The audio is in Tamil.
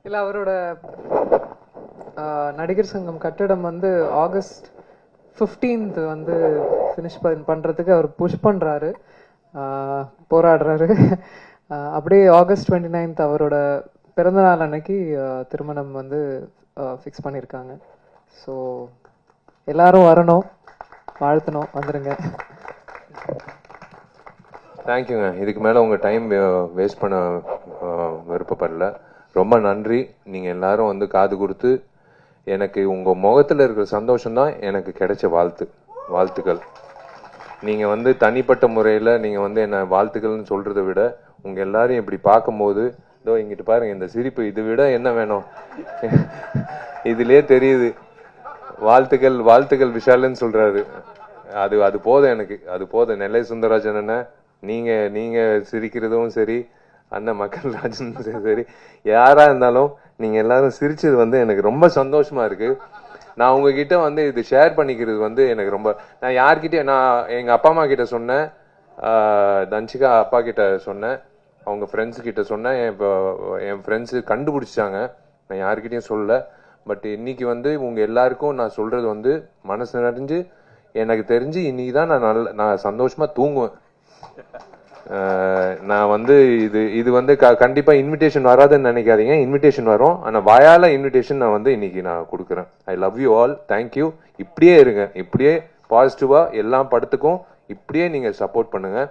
இல்லை அவரோட நடிகர் சங்கம் கட்டடம் வந்து ஆகஸ்ட் 15th வந்து ஃபினிஷ் பண்ணுறதுக்கு அவர் புஷ் பண்ணுறாரு, போராடுறாரு. அப்படியே ஆகஸ்ட் 29th அவரோட பிறந்தநாள் அன்னைக்கு திருமணம் வந்து ஃபிக்ஸ் பண்ணியிருக்காங்க. ஸோ எல்லாரும் வரணும், வாழ்த்தணும், வந்துடுங்க. தேங்க்யூங்க. இதுக்கு மேலே உங்கள் டைம் வேஸ்ட் பண்ண விருப்பப்படல. ரொம்ப நன்றி. நீங்கள் எல்லாரும் வந்து காது கொடுத்து எனக்கு உங்கள் முகத்தில் இருக்கிற சந்தோஷம்தான் எனக்கு கிடைச்ச வாழ்த்துக்கள். நீங்கள் வந்து தனிப்பட்ட முறையில் நீங்கள் வந்து என்ன வாழ்த்துக்கள்னு சொல்கிறத விட உங்கள் எல்லாரையும் இப்படி பார்க்கும்போது, இதோ இங்கிட்டு பாருங்க இந்த சிரிப்பு, இதை விட என்ன வேணும்? இதுலேயே தெரியுது. வாழ்த்துக்கள் விஷாலன்னு சொல்கிறாரு. அது போதும் எனக்கு, அது போதும். நெல்லை சுந்தரராஜன் அண்ணன், நீங்கள் சிரிக்கிறதும் சரி, அண்ணன் மக்கள் ராஜன் சரி, யாராக இருந்தாலும் நீங்கள் எல்லாரும் சிரிச்சது வந்து எனக்கு ரொம்ப சந்தோஷமா இருக்கு. நான் உங்ககிட்ட வந்து இது ஷேர் பண்ணிக்கிறது வந்து எனக்கு ரொம்ப, நான் யார்கிட்ட, நான் எங்கள் அப்பா அம்மா கிட்ட சொன்னேன், தன்சிகா அப்பா கிட்ட சொன்னேன், அவங்க ஃப்ரெண்ட்ஸ் கிட்ட சொன்னேன். என் ஃப்ரெண்ட்ஸு கண்டுபிடிச்சாங்க, நான் யார்கிட்டையும் சொல்லல. பட் இன்னைக்கு வந்து உங்கள் எல்லாருக்கும் நான் சொல்றது வந்து மனசு நிறைஞ்சு, எனக்கு தெரிஞ்சு இன்னைக்கு தான் நான் சந்தோஷமாக தூங்குவேன். நான் வந்து இது வந்து கண்டிப்பா இன்விடேஷன் வராதுன்னு நினைக்காதீங்க. இன்விடேஷன் வரும், ஆனா வாயால இன்விடேஷன் நான் வந்து இன்னைக்கு நான் கொடுக்குறேன். I love you all. Thank you. இப்படியே இருங்க, இப்படியே பாசிட்டிவா எல்லா படத்துக்கும் இப்படியே நீங்க சப்போர்ட் பண்ணுங்க.